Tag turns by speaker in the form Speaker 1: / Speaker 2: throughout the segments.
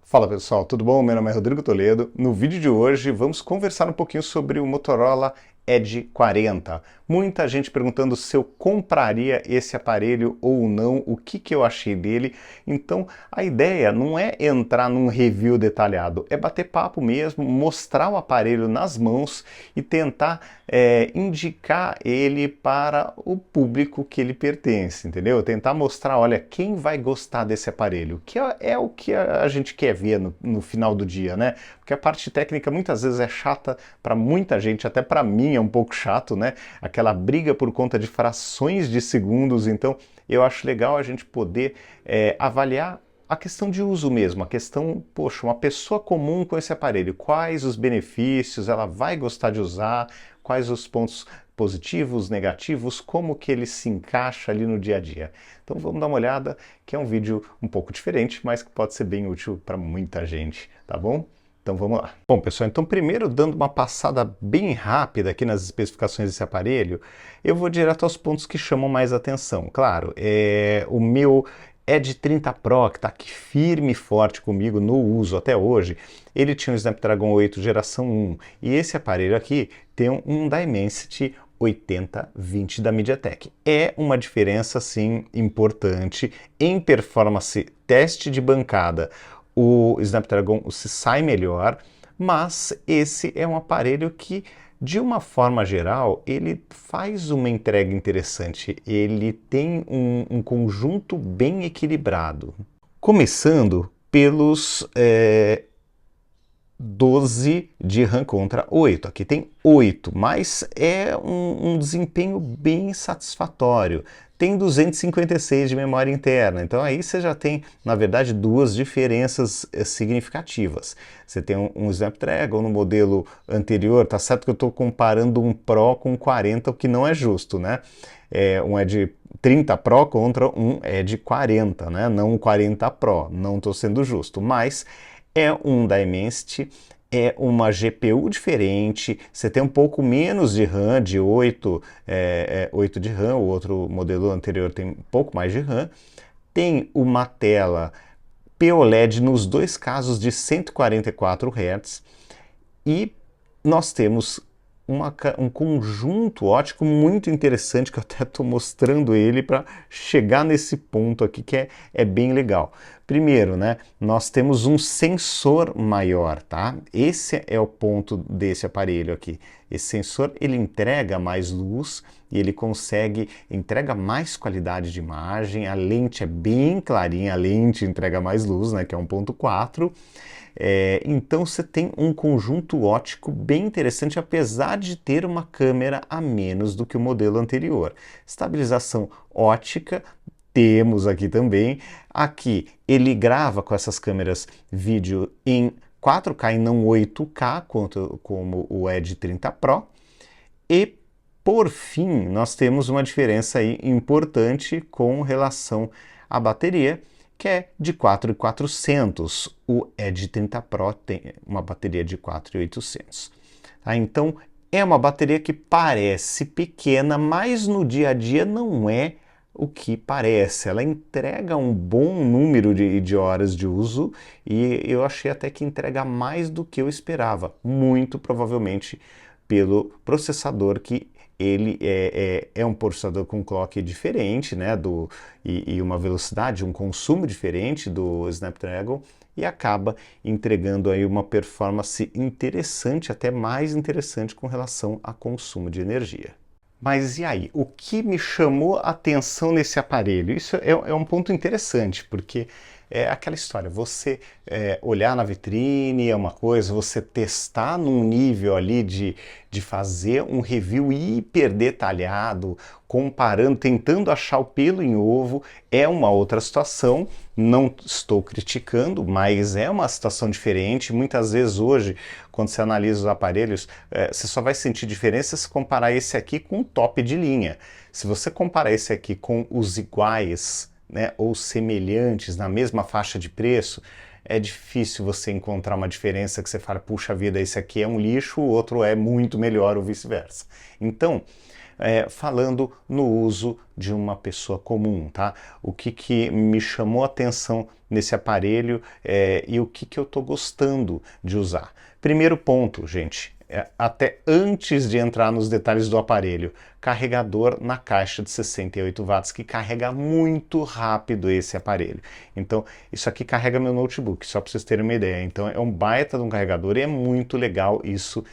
Speaker 1: Fala pessoal, tudo bom? Meu nome é Rodrigo Toledo. No vídeo de hoje vamos conversar um pouquinho sobre o Motorola Edge 40. Muita gente perguntando se eu compraria esse aparelho ou não, o que eu achei dele. Então a ideia não é entrar num review detalhado, é bater papo mesmo, mostrar o aparelho nas mãos e tentar indicar ele para o público que ele pertence, entendeu? Tentar mostrar, olha, quem vai gostar desse aparelho, que é o que a gente quer ver no final do dia, né? Porque a parte técnica muitas vezes é chata para muita gente, até para mim é um pouco chato, né? Aquela briga por conta de frações de segundos, então eu acho legal a gente poder avaliar a questão de uso mesmo, a questão, poxa, uma pessoa comum com esse aparelho, quais os benefícios, ela vai gostar de usar, quais os pontos positivos, negativos, como que ele se encaixa ali no dia a dia. Então vamos dar uma olhada, que é um vídeo um pouco diferente, mas que pode ser bem útil para muita gente, tá bom? Então vamos lá. Bom, pessoal, então primeiro dando uma passada bem rápida aqui nas especificações desse aparelho, eu vou direto aos pontos que chamam mais atenção. Claro, o meu Edge 30 Pro, que está aqui firme e forte comigo no uso até hoje, ele tinha um Snapdragon 8 geração 1, e esse aparelho aqui tem um Dimensity 8020 da MediaTek. É uma diferença, sim, importante em performance. Teste de bancada, o Snapdragon se sai melhor, mas esse é um aparelho que, de uma forma geral, ele faz uma entrega interessante, ele tem um conjunto bem equilibrado. Começando pelos 12 de RAM contra 8. Aqui tem 8, mas é um desempenho bem satisfatório. Tem 256 de memória interna, então aí você já tem, na verdade, duas diferenças significativas. Você tem um Snapdragon no modelo anterior, tá certo que eu estou comparando um Pro com 40, o que não é justo, né? Um Edge 30 Pro contra um Edge 40, né? Não um 40 Pro, não estou sendo justo, mas é um Dimensity, é uma GPU diferente, você tem um pouco menos de RAM, de 8 de RAM, o outro modelo anterior tem um pouco mais de RAM, tem uma tela POLED nos dois casos de 144 Hz e nós temos um conjunto óptico muito interessante, que eu até estou mostrando ele para chegar nesse ponto aqui que é bem legal. Primeiro, né, nós temos um sensor maior, tá? Esse é o ponto desse aparelho aqui. Esse sensor, ele entrega mais luz e ele entrega mais qualidade de imagem, a lente é bem clarinha, a lente entrega mais luz, né, que é 1.4. Então você tem um conjunto óptico bem interessante, apesar de ter uma câmera a menos do que o modelo anterior. Estabilização óptica temos aqui também. Aqui ele grava com essas câmeras vídeo em 4K e não 8K, como o Edge 30 Pro. E por fim, nós temos uma diferença aí importante com relação à bateria, que é de 4.400. O Edge 30 Pro tem uma bateria de 4.800. Tá? Então, é uma bateria que parece pequena, mas no dia a dia não é o que parece. Ela entrega um bom número de horas de uso e eu achei até que entrega mais do que eu esperava, muito provavelmente pelo processador, que ele é um processador com clock diferente, né, e uma velocidade, um consumo diferente do Snapdragon, e acaba entregando aí uma performance interessante, até mais interessante com relação a consumo de energia. Mas e aí, o que me chamou a atenção nesse aparelho? Isso é um ponto interessante, porque é aquela história, você olhar na vitrine é uma coisa, você testar num nível ali de fazer um review hiper detalhado, comparando, tentando achar o pelo em ovo, é uma outra situação. Não estou criticando, mas é uma situação diferente. Muitas vezes hoje, quando você analisa os aparelhos, você só vai sentir diferença se comparar esse aqui com o top de linha. Se você comparar esse aqui com os iguais, né, ou semelhantes na mesma faixa de preço, é difícil você encontrar uma diferença que você fala, puxa vida, esse aqui é um lixo, o outro é muito melhor ou vice-versa. Então, falando no uso de uma pessoa comum, tá? O que me chamou a atenção nesse aparelho e o que eu estou gostando de usar. Primeiro ponto, gente, até antes de entrar nos detalhes do aparelho, carregador na caixa de 68 watts, que carrega muito rápido esse aparelho. Então, isso aqui carrega meu notebook, só para vocês terem uma ideia. Então, é um baita de um carregador e é muito legal isso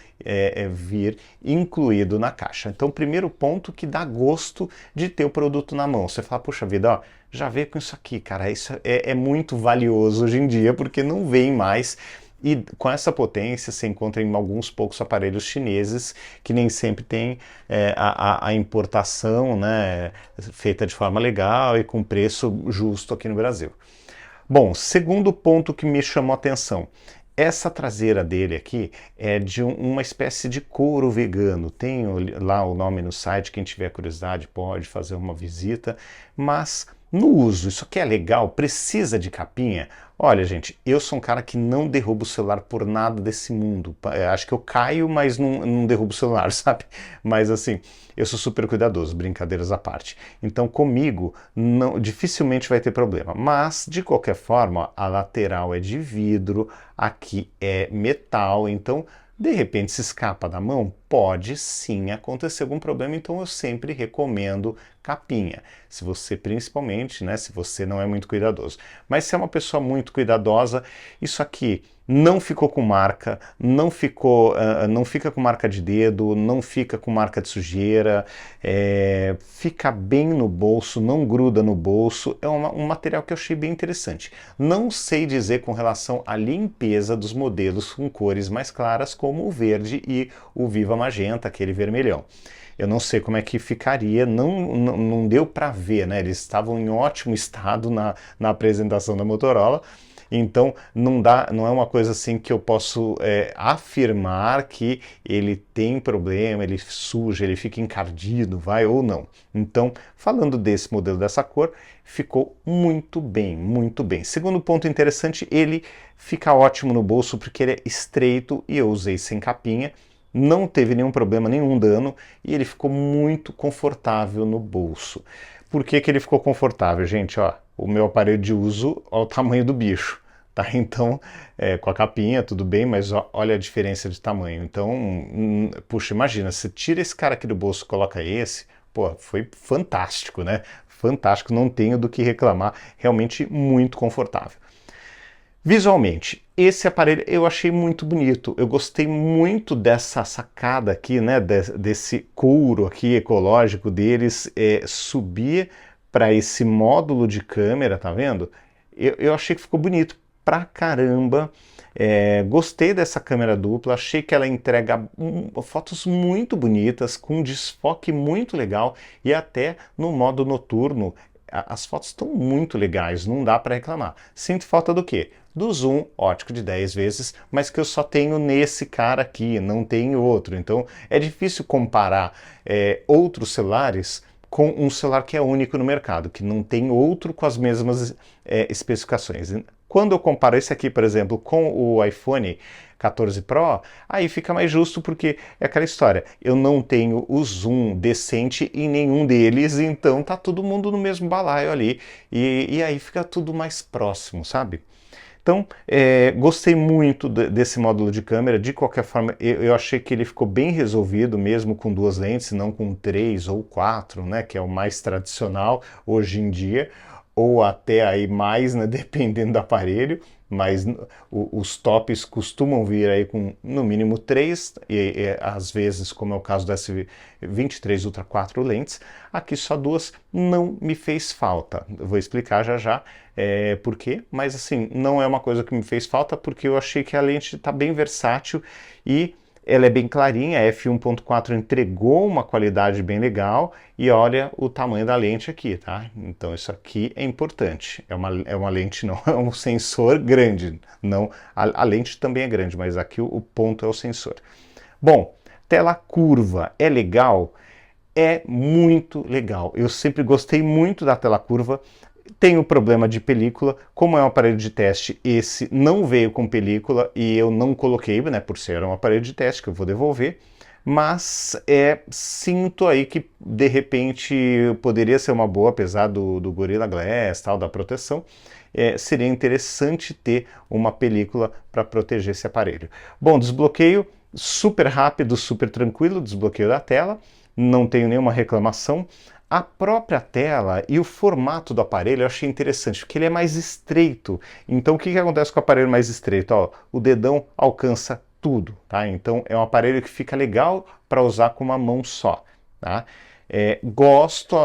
Speaker 1: vir incluído na caixa. Então, primeiro ponto que dá gosto de ter o produto na mão. Você fala, puxa vida, ó, já veio com isso aqui, cara, isso é muito valioso hoje em dia, porque não vem mais. E com essa potência você encontra em alguns poucos aparelhos chineses que nem sempre tem a importação, né, feita de forma legal e com preço justo aqui no Brasil. Bom, segundo ponto que me chamou a atenção. Essa traseira dele aqui é de uma espécie de couro vegano. Tem lá o nome no site, quem tiver curiosidade pode fazer uma visita, mas no uso, isso aqui é legal? Precisa de capinha? Olha, gente, eu sou um cara que não derruba o celular por nada desse mundo. Acho que eu caio, mas não derrubo o celular, sabe? Mas assim, eu sou super cuidadoso, brincadeiras à parte. Então comigo dificilmente vai ter problema. Mas, de qualquer forma, a lateral é de vidro, aqui é metal, então de repente se escapa da mão, pode sim acontecer algum problema, então eu sempre recomendo capinha. Se você, principalmente, né, se você não é muito cuidadoso. Mas se é uma pessoa muito cuidadosa, isso aqui não ficou com marca, não fica com marca de dedo, não fica com marca de sujeira, fica bem no bolso, não gruda no bolso, é um material que eu achei bem interessante. Não sei dizer com relação à limpeza dos modelos com cores mais claras, como o verde e o Viva Magenta, aquele vermelhão. Eu não sei como é que ficaria, não deu para ver, né? Eles estavam em ótimo estado na apresentação da Motorola, então não é uma coisa assim que eu posso afirmar que ele tem problema, ele suja, ele fica encardido, vai ou não. Então, falando desse modelo dessa cor, ficou muito bem, muito bem. Segundo ponto interessante, ele fica ótimo no bolso porque ele é estreito e eu usei sem capinha. Não teve nenhum problema, nenhum dano, e ele ficou muito confortável no bolso. Por que ele ficou confortável, gente? Ó, o meu aparelho de uso, ó, o tamanho do bicho, tá? Então, com a capinha, tudo bem, mas ó, olha a diferença de tamanho. Então, puxa, imagina, você tira esse cara aqui do bolso e coloca esse, pô, foi fantástico, né? Fantástico, não tenho do que reclamar, realmente muito confortável. Visualmente, esse aparelho eu achei muito bonito, eu gostei muito dessa sacada aqui, né, desse couro aqui ecológico deles, subir para esse módulo de câmera, tá vendo? Eu achei que ficou bonito pra caramba, gostei dessa câmera dupla, achei que ela entrega fotos muito bonitas, com um desfoque muito legal e até no modo noturno, as fotos estão muito legais, não dá para reclamar. Sinto falta do quê? Do zoom ótico de 10 vezes, mas que eu só tenho nesse cara aqui, não tenho outro. Então é difícil comparar outros celulares com um celular que é único no mercado, que não tem outro com as mesmas especificações. Quando eu comparo esse aqui, por exemplo, com o iPhone 14 Pro, aí fica mais justo porque é aquela história, eu não tenho o zoom decente em nenhum deles, então tá todo mundo no mesmo balaio ali, e aí fica tudo mais próximo, sabe? Então, gostei muito desse módulo de câmera, de qualquer forma, eu achei que ele ficou bem resolvido, mesmo com duas lentes, não com 3 ou 4, né, que é o mais tradicional hoje em dia, ou até aí mais, né, dependendo do aparelho, mas os tops costumam vir aí com no mínimo 3, e às vezes, como é o caso do S23 Ultra 4 lentes, aqui só duas não me fez falta. Eu vou explicar já já por quê, mas assim, não é uma coisa que me fez falta porque eu achei que a lente está bem versátil e ela é bem clarinha, a f1.4 entregou uma qualidade bem legal e olha o tamanho da lente aqui, tá? Então isso aqui é importante, é uma lente, não é um sensor grande, não, a lente também é grande, mas aqui o ponto é o sensor. Bom, tela curva é legal? É muito legal, eu sempre gostei muito da tela curva. Tem o problema de película, como é um aparelho de teste, esse não veio com película e eu não coloquei, né, por ser um aparelho de teste que eu vou devolver, mas sinto aí que de repente poderia ser uma boa, apesar do Gorilla Glass, tal, da proteção, seria interessante ter uma película para proteger esse aparelho. Bom, desbloqueio super rápido, super tranquilo, desbloqueio da tela, não tenho nenhuma reclamação. A própria tela e o formato do aparelho eu achei interessante, porque ele é mais estreito. Então o que acontece com o aparelho mais estreito? Ó, o dedão alcança tudo, tá? Então é um aparelho que fica legal para usar com uma mão só, tá? Gosto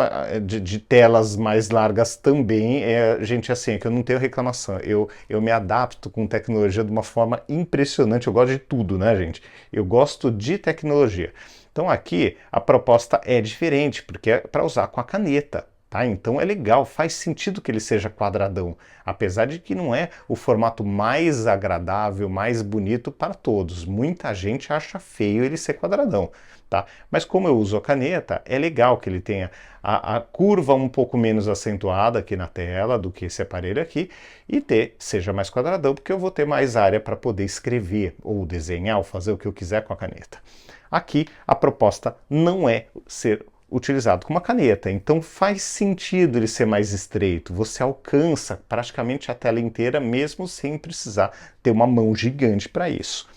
Speaker 1: de telas mais largas também, gente, assim, é que eu não tenho reclamação, eu me adapto com tecnologia de uma forma impressionante, eu gosto de tudo, né, gente? Eu gosto de tecnologia. Então aqui a proposta é diferente, porque é para usar com a caneta, tá? Então é legal, faz sentido que ele seja quadradão, apesar de que não é o formato mais agradável, mais bonito para todos. Muita gente acha feio ele ser quadradão, tá? Mas como eu uso a caneta, é legal que ele tenha a curva um pouco menos acentuada aqui na tela do que esse aparelho aqui e seja mais quadradão, porque eu vou ter mais área para poder escrever ou desenhar ou fazer o que eu quiser com a caneta. Aqui a proposta não é ser utilizado com uma caneta, então faz sentido ele ser mais estreito, você alcança praticamente a tela inteira mesmo sem precisar ter uma mão gigante para isso.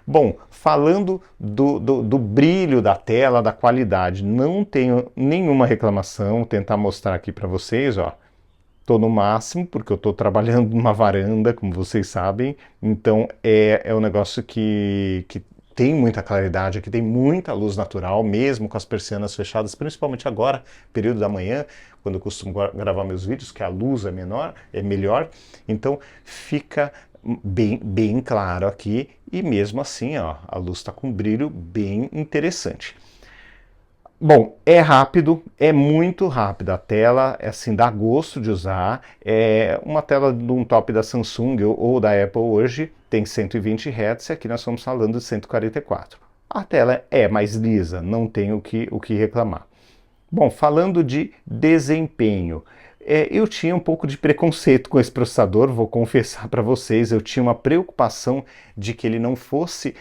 Speaker 1: Bom, falando do brilho da tela, da qualidade, não tenho nenhuma reclamação, vou tentar mostrar aqui para vocês, ó. Estou no máximo, porque eu estou trabalhando numa varanda, como vocês sabem, então é um negócio que tem muita claridade, aqui tem muita luz natural, mesmo com as persianas fechadas, principalmente agora, período da manhã, quando eu costumo gravar meus vídeos, que a luz é melhor, então fica bem claro aqui, e mesmo assim, ó, a luz está com um brilho bem interessante. Bom, é rápido, é muito rápido, a tela assim, dá gosto de usar, é uma tela de um top da Samsung ou da Apple hoje, tem 120 Hz e aqui nós estamos falando de 144. A tela é mais lisa, não tem o que reclamar. Bom, falando de desempenho, eu tinha um pouco de preconceito com esse processador, vou confessar para vocês, eu tinha uma preocupação de que ele não fosse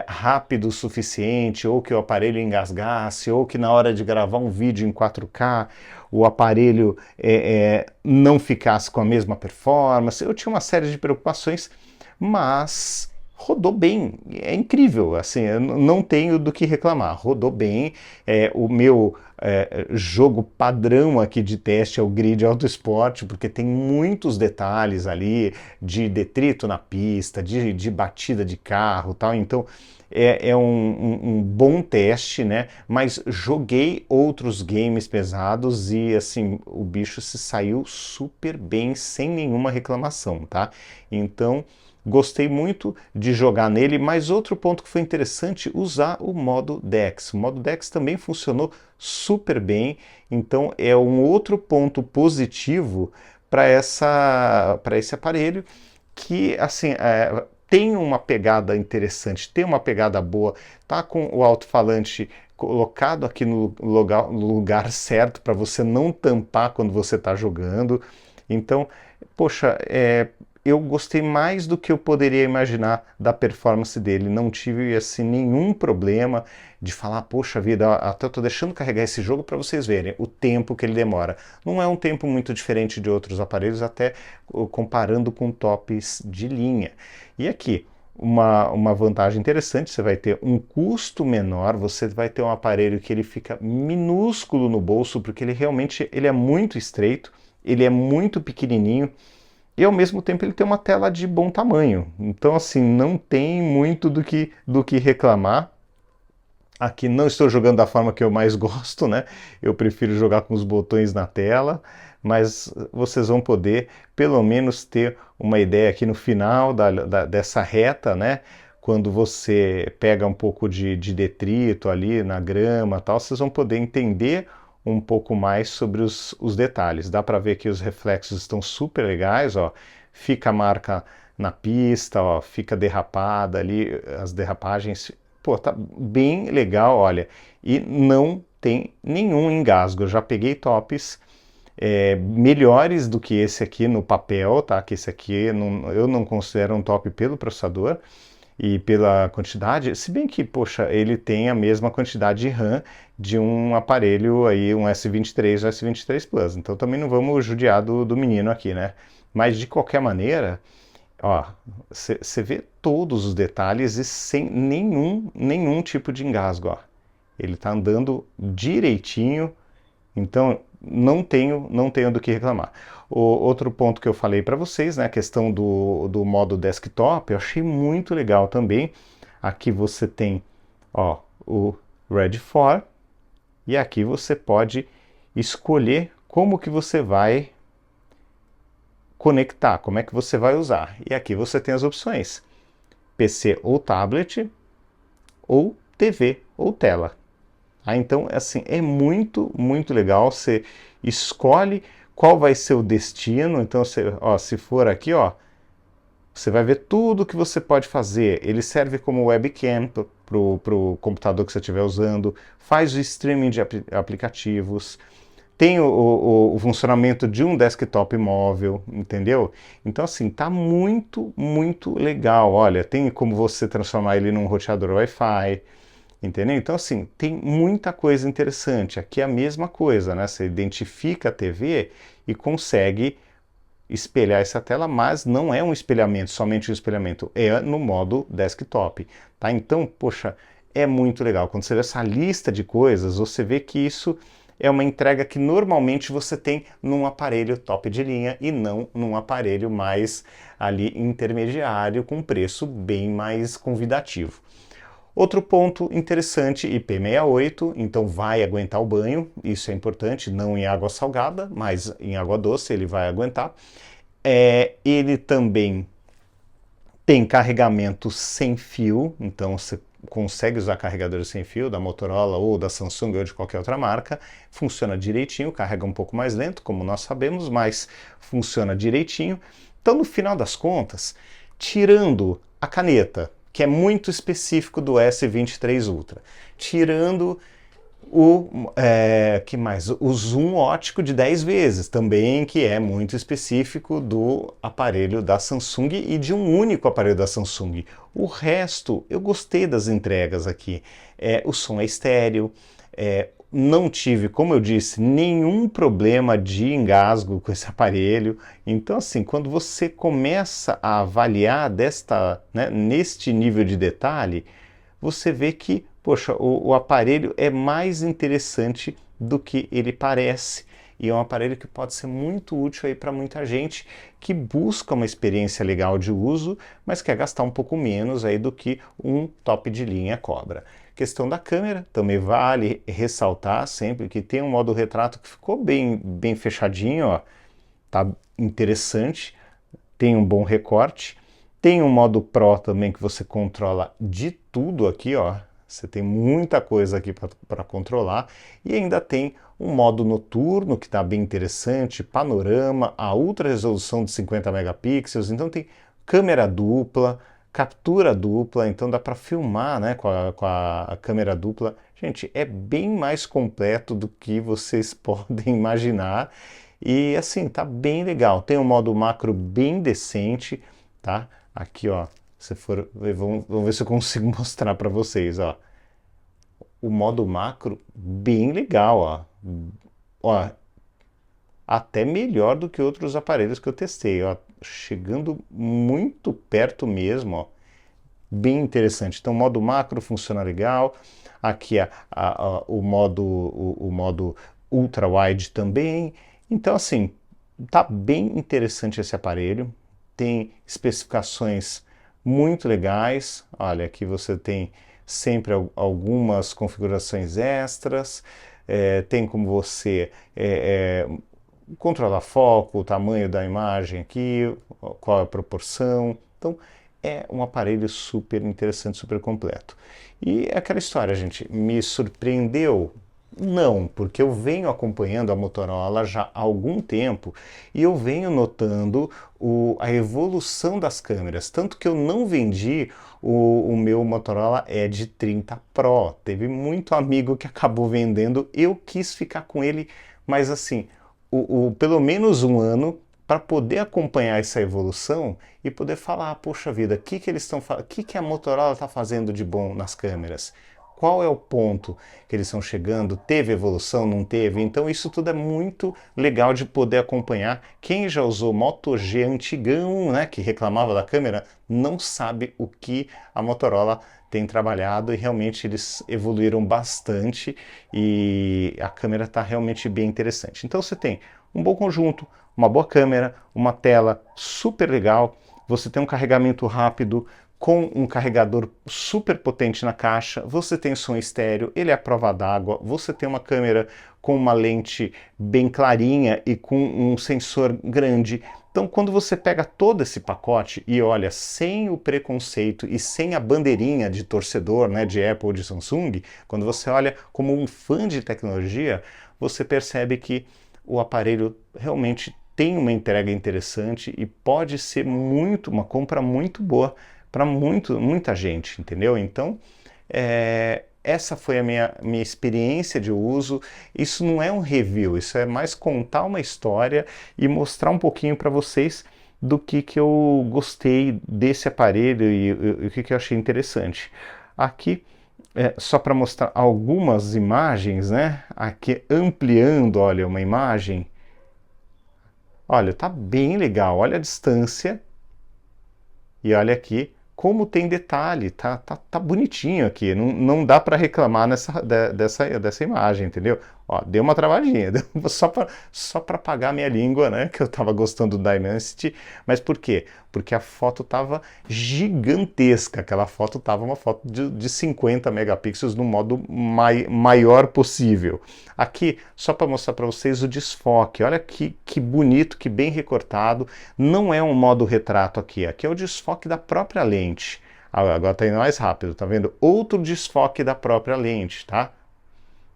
Speaker 1: rápido o suficiente, ou que o aparelho engasgasse, ou que na hora de gravar um vídeo em 4K o aparelho não ficasse com a mesma performance. Eu tinha uma série de preocupações, mas rodou bem, é incrível, assim, eu não tenho do que reclamar, rodou bem, o meu jogo padrão aqui de teste é o Grid Autosport, porque tem muitos detalhes ali de detrito na pista, de batida de carro, tal, então é um bom teste, né? Mas joguei outros games pesados e assim, o bicho se saiu super bem, sem nenhuma reclamação, tá? Então gostei muito de jogar nele, mas outro ponto que foi interessante, usar o modo DeX. O modo DeX também funcionou super bem, então é um outro ponto positivo para esse aparelho que, assim, tem uma pegada interessante, tem uma pegada boa, tá com o alto-falante colocado aqui no lugar certo para você não tampar quando você está jogando. Então, poxa, eu gostei mais do que eu poderia imaginar da performance dele. Não tive assim nenhum problema de falar, poxa vida, até estou deixando carregar esse jogo para vocês verem o tempo que ele demora. Não é um tempo muito diferente de outros aparelhos, até comparando com tops de linha. E aqui, uma vantagem interessante, você vai ter um custo menor, você vai ter um aparelho que ele fica minúsculo no bolso, porque ele é muito estreito, ele é muito pequenininho, e ao mesmo tempo ele tem uma tela de bom tamanho. Então assim, não tem muito do que reclamar. Aqui não estou jogando da forma que eu mais gosto, né? Eu prefiro jogar com os botões na tela, mas vocês vão poder pelo menos ter uma ideia aqui no final dessa reta, né? Quando você pega um pouco de detrito ali na grama e tal, vocês vão poder entender um pouco mais sobre os detalhes. Dá para ver que os reflexos estão super legais, ó. Fica a marca na pista, ó, fica derrapada ali, as derrapagens. Pô, tá bem legal, olha. E não tem nenhum engasgo. Eu já peguei tops melhores do que esse aqui no papel, tá? Que esse aqui eu não considero um top pelo processador. e pela quantidade, se bem que, poxa, ele tem a mesma quantidade de RAM de um aparelho aí, um S23 ou S23 Plus, então também não vamos judiar do menino aqui, né? Mas de qualquer maneira, ó, você vê todos os detalhes e sem nenhum tipo de engasgo, ó. Ele está andando direitinho, então não tenho do que reclamar. O outro ponto que eu falei para vocês, né, a questão do modo desktop, eu achei muito legal também. Aqui você tem, ó, o Ready for, e aqui você pode escolher como que você vai conectar, como é que você vai usar. E aqui você tem as opções: PC ou tablet, ou TV ou tela. Então, assim, é muito legal. Você escolhe qual vai ser o destino. Então, ó, se for aqui, ó, você vai ver tudo que você pode fazer. Ele serve como webcam para o computador que você estiver usando, faz o streaming de aplicativos, tem o funcionamento de um desktop móvel, entendeu? Então, assim, tá muito legal. Olha, tem como você transformar ele num roteador Wi-Fi, entendeu? Então, assim, tem muita coisa interessante. Aqui é a mesma coisa, né? Você identifica a TV e consegue espelhar essa tela, mas não é um espelhamento, somente um espelhamento, é no modo desktop, tá? Então, poxa, é muito legal. Quando você vê essa lista de coisas, você vê que isso é uma entrega que normalmente você tem num aparelho top de linha e não num aparelho mais ali intermediário com preço bem mais convidativo. Outro ponto interessante, IP68, então vai aguentar o banho, isso é importante, não em água salgada, mas em água doce ele vai aguentar. Ele também tem carregamento sem fio, então você consegue usar carregadores sem fio da Motorola ou da Samsung ou de qualquer outra marca, funciona direitinho, carrega um pouco mais lento, como nós sabemos, mas funciona direitinho. Então, no final das contas, tirando a caneta, que é muito específico do S23 Ultra, tirando que mais? O zoom ótico de 10 vezes, também, que é muito específico do aparelho da Samsung e de um único aparelho da Samsung. O resto, eu gostei das entregas aqui. O som é estéreo, não tive, como eu disse, nenhum problema de engasgo com esse aparelho. Então, assim, quando você começa a avaliar neste nível de detalhe, você vê que, poxa, o aparelho é mais interessante do que ele parece. E é um aparelho que pode ser muito útil aí para muita gente que busca uma experiência legal de uso, mas quer gastar um pouco menos aí do que um top de linha cobra. Questão da câmera, também vale ressaltar sempre que tem um modo retrato que ficou bem fechadinho, ó, tá interessante, tem um bom recorte. Tem um modo Pro também que você controla de tudo aqui, ó. Você tem muita coisa aqui para controlar. E ainda tem um modo noturno que está bem interessante, panorama, a ultra resolução de 50 megapixels. Então tem câmera dupla, captura dupla, então dá para filmar, né, com a câmera dupla. Gente, é bem mais completo do que vocês podem imaginar. E assim, tá bem legal. Tem um modo macro bem decente, tá? Aqui, ó, se for, vamos ver se eu consigo mostrar para vocês, ó. O modo macro bem legal, ó. Ó, até melhor do que outros aparelhos que eu testei, ó. Chegando muito perto mesmo, ó. Bem interessante. Então, o modo macro funciona legal. Aqui o modo ultra wide também. Então, assim, tá bem interessante esse aparelho. Tem especificações muito legais. Olha, aqui você tem sempre algumas configurações extras. Tem como você controlar foco, o tamanho da imagem aqui, qual é a proporção. Então, é um aparelho super interessante, super completo. E aquela história, gente, me surpreendeu? Não, porque eu venho acompanhando a Motorola já há algum tempo e eu venho notando a evolução das câmeras, tanto que eu não vendi o meu Motorola Edge 30 Pro. Teve muito amigo que acabou vendendo, eu quis ficar com ele, mas assim, pelo menos um ano para poder acompanhar essa evolução e poder falar, poxa vida, o que eles estão, o que a Motorola está fazendo de bom nas câmeras? Qual é o ponto que eles estão chegando? Teve evolução, não teve? Então isso tudo é muito legal de poder acompanhar. Quem já usou Moto G antigão, né, que reclamava da câmera, não sabe o que a Motorola tem trabalhado e realmente eles evoluíram bastante e a câmera está realmente bem interessante. Então você tem um bom conjunto, uma boa câmera, uma tela super legal, você tem um carregamento rápido, com um carregador super potente na caixa, você tem som estéreo, ele é à prova d'água, você tem uma câmera com uma lente bem clarinha e com um sensor grande. Então, quando você pega todo esse pacote e olha sem o preconceito e sem a bandeirinha de torcedor, né, de Apple ou de Samsung, quando você olha como um fã de tecnologia, você percebe que o aparelho realmente tem uma entrega interessante e pode ser uma compra muito boa para muita gente, entendeu? Então, essa foi a minha experiência de uso. Isso não é um review, isso é mais contar uma história e mostrar um pouquinho para vocês do que eu gostei desse aparelho e o que eu achei interessante. Aqui, só para mostrar algumas imagens, né? Aqui ampliando, olha, uma imagem. Olha, tá bem legal, olha a distância e olha aqui como tem detalhe, tá bonitinho aqui, não dá para reclamar dessa imagem, entendeu? Ó, deu uma travadinha, só para apagar minha língua, né, que eu tava gostando do Dimensity, mas por quê? Porque a foto tava gigantesca, aquela foto tava uma foto de 50 megapixels no modo maior possível. Aqui, só para mostrar para vocês o desfoque, olha que bonito, que bem recortado, não é um modo retrato aqui é o desfoque da própria lente. Agora está indo mais rápido, tá vendo? Outro desfoque da própria lente, tá?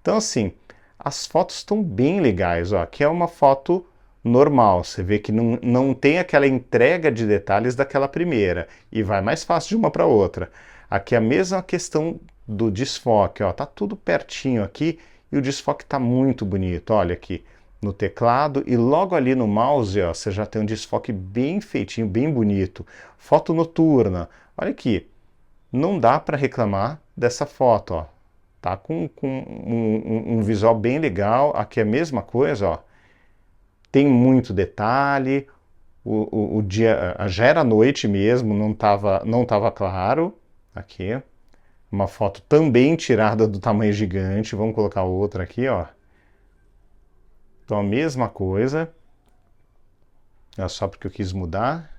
Speaker 1: Então assim, as fotos estão bem legais, ó. Aqui é uma foto normal, você vê que não tem aquela entrega de detalhes daquela primeira, e vai mais fácil de uma para outra. Aqui é a mesma questão do desfoque, ó, tá tudo pertinho aqui, e o desfoque tá muito bonito, olha aqui, no teclado, e logo ali no mouse, ó, você já tem um desfoque bem feitinho, bem bonito. Foto noturna, olha aqui, não dá para reclamar dessa foto, ó. Tá com um visual bem legal, aqui é a mesma coisa, ó. Tem muito detalhe, o dia já era noite mesmo, não tava claro. Aqui, uma foto também tirada do tamanho gigante, vamos colocar outra aqui, ó. Então a mesma coisa, é só porque eu quis mudar.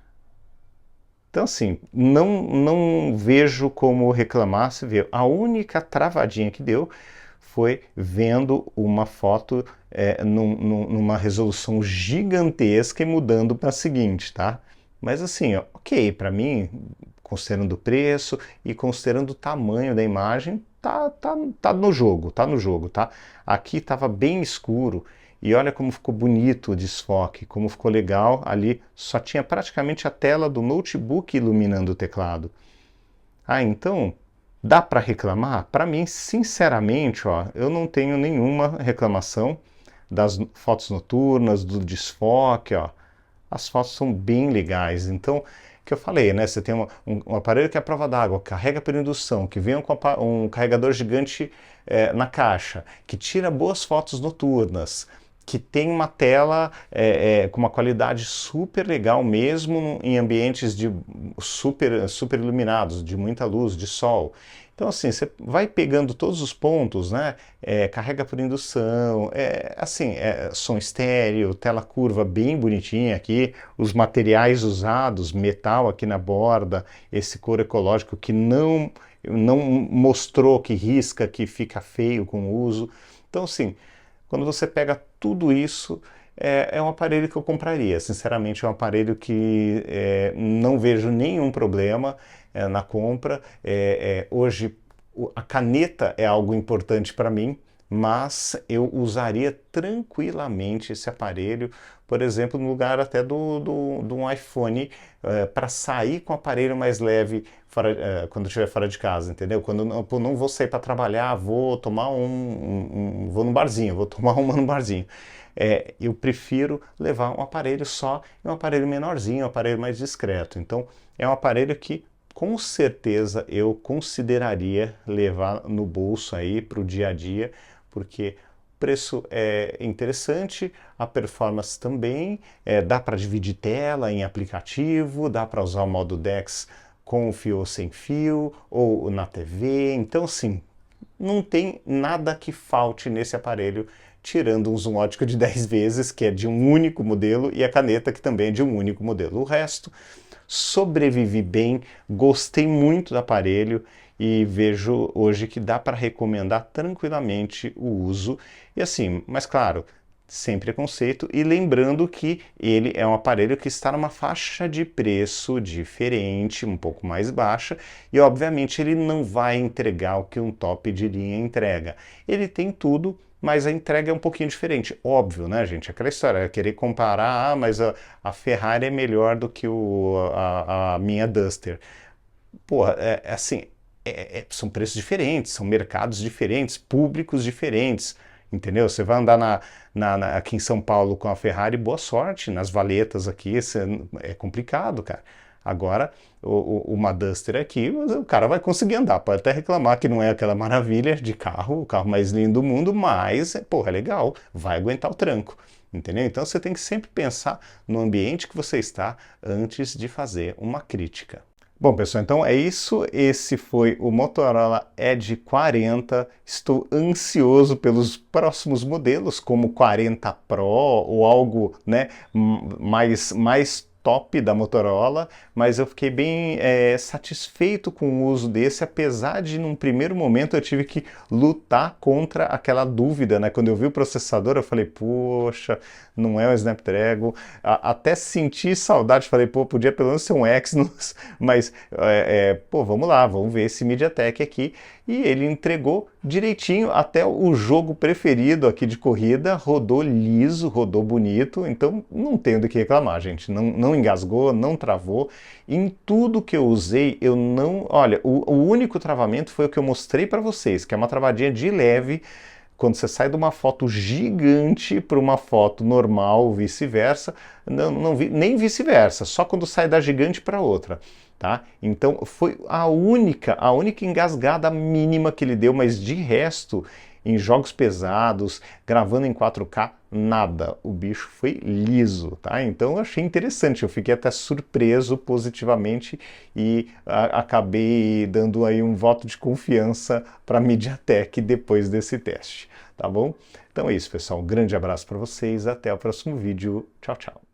Speaker 1: Então assim, não vejo como reclamar, se vê. A única travadinha que deu foi vendo uma foto numa resolução gigantesca e mudando para a seguinte, tá? Mas assim, ó, ok, para mim, considerando o preço e considerando o tamanho da imagem, tá no jogo, tá? Aqui estava bem escuro e olha como ficou bonito o desfoque, como ficou legal ali, só tinha praticamente a tela do notebook iluminando o teclado. Ah, então dá para reclamar? Para mim, sinceramente, ó, eu não tenho nenhuma reclamação das fotos noturnas, do desfoque, ó. As fotos são bem legais. Então, que eu falei, né? Você tem um aparelho que é a prova d'água, carrega por indução, que vem com um carregador gigante na caixa, que tira boas fotos noturnas, que tem uma tela com uma qualidade super legal mesmo em ambientes de super iluminados, de muita luz, de sol. Então assim, você vai pegando todos os pontos, né? Carrega por indução, som estéreo, tela curva bem bonitinha aqui, os materiais usados, metal aqui na borda, esse couro ecológico que não mostrou que risca, que fica feio com o uso. Então assim, quando você pega tudo isso, é um aparelho que eu compraria. Sinceramente, é um aparelho que não vejo nenhum problema na compra. Hoje, a caneta é algo importante para mim, mas eu usaria tranquilamente esse aparelho, por exemplo, no lugar até de um iPhone, para sair com o aparelho mais leve quando eu estiver fora de casa, entendeu? Quando eu não vou sair para trabalhar, vou tomar vou num barzinho, vou tomar uma no barzinho. Eu prefiro levar um aparelho só, um aparelho menorzinho, um aparelho mais discreto. Então, é um aparelho que com certeza eu consideraria levar no bolso aí para o dia a dia, porque o preço é interessante, a performance também, dá para dividir tela em aplicativo, dá para usar o modo DeX com fio ou sem fio, ou na TV, então sim, não tem nada que falte nesse aparelho, tirando um zoom ótico de 10 vezes, que é de um único modelo, e a caneta, que também é de um único modelo. O resto, sobrevivi bem, gostei muito do aparelho e vejo hoje que dá para recomendar tranquilamente o uso. E assim, mas claro, sem preconceito, e lembrando que ele é um aparelho que está numa faixa de preço diferente, um pouco mais baixa, e obviamente ele não vai entregar o que um top de linha entrega. Ele tem tudo, mas a entrega é um pouquinho diferente. Óbvio, né, gente? Aquela história, querer comparar, mas a Ferrari é melhor do que a minha Duster. Porra, assim, são preços diferentes, são mercados diferentes, públicos diferentes, entendeu? Você vai andar aqui em São Paulo com a Ferrari, boa sorte, nas valetas aqui, é complicado, cara. Agora, uma Duster aqui, o cara vai conseguir andar, pode até reclamar que não é aquela maravilha de carro, o carro mais lindo do mundo, mas, porra, é legal, vai aguentar o tranco. Entendeu? Então você tem que sempre pensar no ambiente que você está antes de fazer uma crítica. Bom, pessoal, então é isso. Esse foi o Motorola Edge 40. Estou ansioso pelos próximos modelos, como o 40 Pro ou algo, né, mais top da Motorola, mas eu fiquei bem satisfeito com o uso desse, apesar de num primeiro momento eu tive que lutar contra aquela dúvida, né? Quando eu vi o processador eu falei, poxa, não é um Snapdragon, até senti saudade, falei, pô, podia pelo menos ser um Exynos, mas, pô, vamos lá, vamos ver esse MediaTek aqui, e ele entregou direitinho, até o jogo preferido aqui de corrida, rodou liso, rodou bonito, então não tenho do que reclamar, gente, não engasgou, não travou, em tudo que eu usei, eu não, olha, o único travamento foi o que eu mostrei para vocês, que é uma travadinha de leve, quando você sai de uma foto gigante para uma foto normal, vice-versa, nem vice-versa, só quando sai da gigante para outra. Tá? Então foi a única engasgada mínima que ele deu, mas de resto, em jogos pesados, gravando em 4K, nada. O bicho foi liso, tá? Então eu achei interessante, eu fiquei até surpreso positivamente e acabei dando aí um voto de confiança para a MediaTek depois desse teste, tá bom? Então é isso, pessoal. Um grande abraço para vocês, até o próximo vídeo. Tchau, tchau.